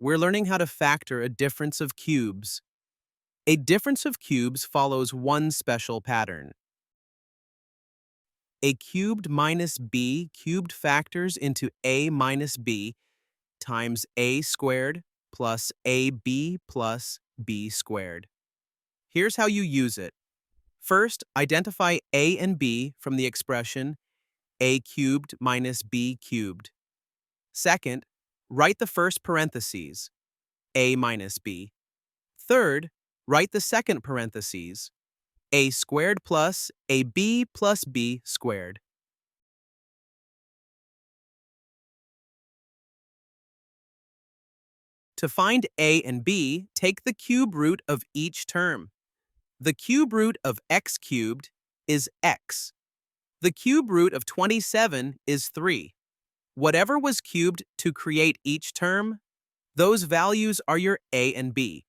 we're learning how to factor a difference of cubes. A difference of cubes follows one special pattern. A cubed minus b cubed factors into a minus b times a squared plus ab plus b squared. Here's how you use it. First, identify a and b from the expression a cubed minus b cubed. Second, write the first parentheses, a minus b. Third, write the second parentheses, a squared plus ab plus b squared. To find a and b, take the cube root of each term. The cube root of x cubed is x. The cube root of 27 is 3. Whatever was cubed to create each term, those values are your a and b.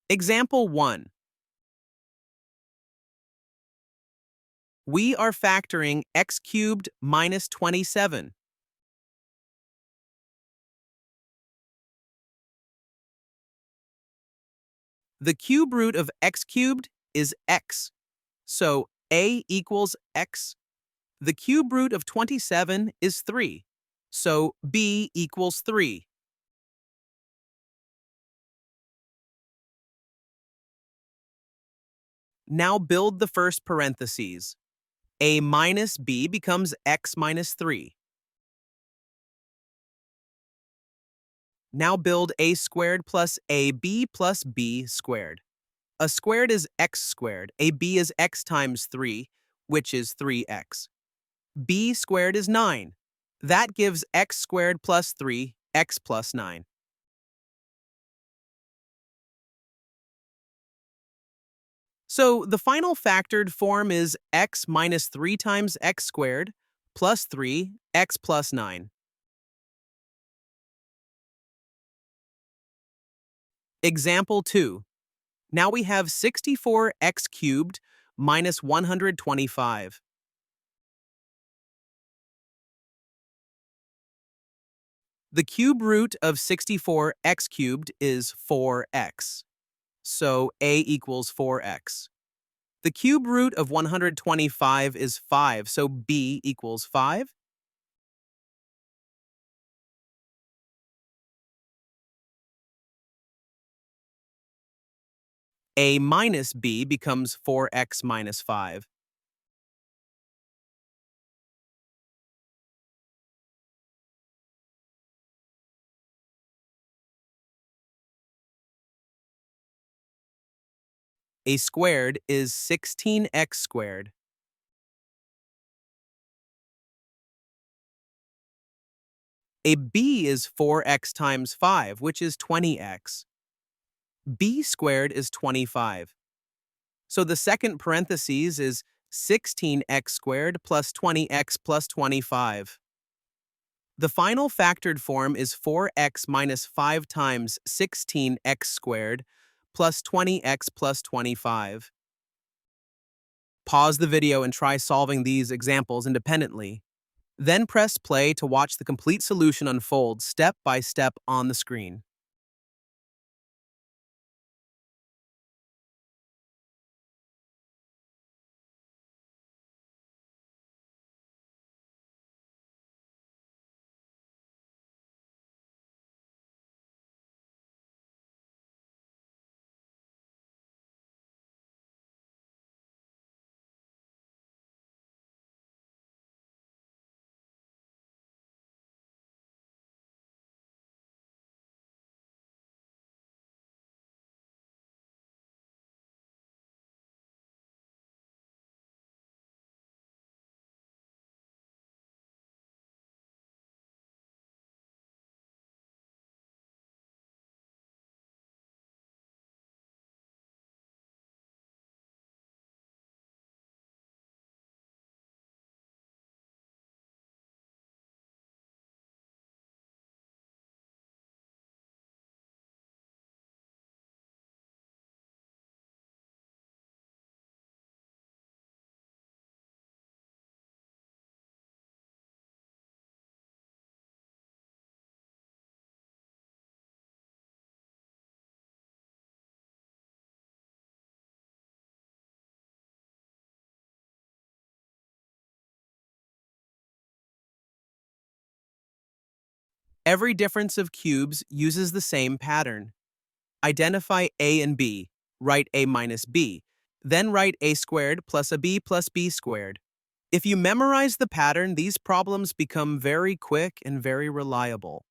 Example 1. We are factoring x cubed minus 27. The cube root of x cubed is x, so a equals x. The cube root of 27 is 3, so b equals 3. Now build the first parentheses. A minus b becomes x minus 3. Now build a squared plus ab plus b squared. A squared is x squared. AB is x times 3, which is 3x. B squared is 9. That gives x squared plus 3, x plus 9. So the final factored form is x minus 3 times x squared plus 3, x plus 9. Example 2. Now we have 64x cubed minus 125. The cube root of 64x cubed is 4x, so a equals 4x. The cube root of 125 is 5, so b equals 5. A minus b becomes 4x minus 5. A squared is 16x squared. A b is 4x times 5, which is 20x. B squared is 25. So the second parentheses is 16x squared plus 20x plus 25. The final factored form is 4x minus 5 times 16x squared plus 20x plus 25. Pause the video and try solving these examples independently. Then press play to watch the complete solution unfold step by step on the screen. Every difference of cubes uses the same pattern. Identify a and b, write a minus b, then write a squared plus a b plus b squared. If you memorize the pattern, these problems become very quick and very reliable.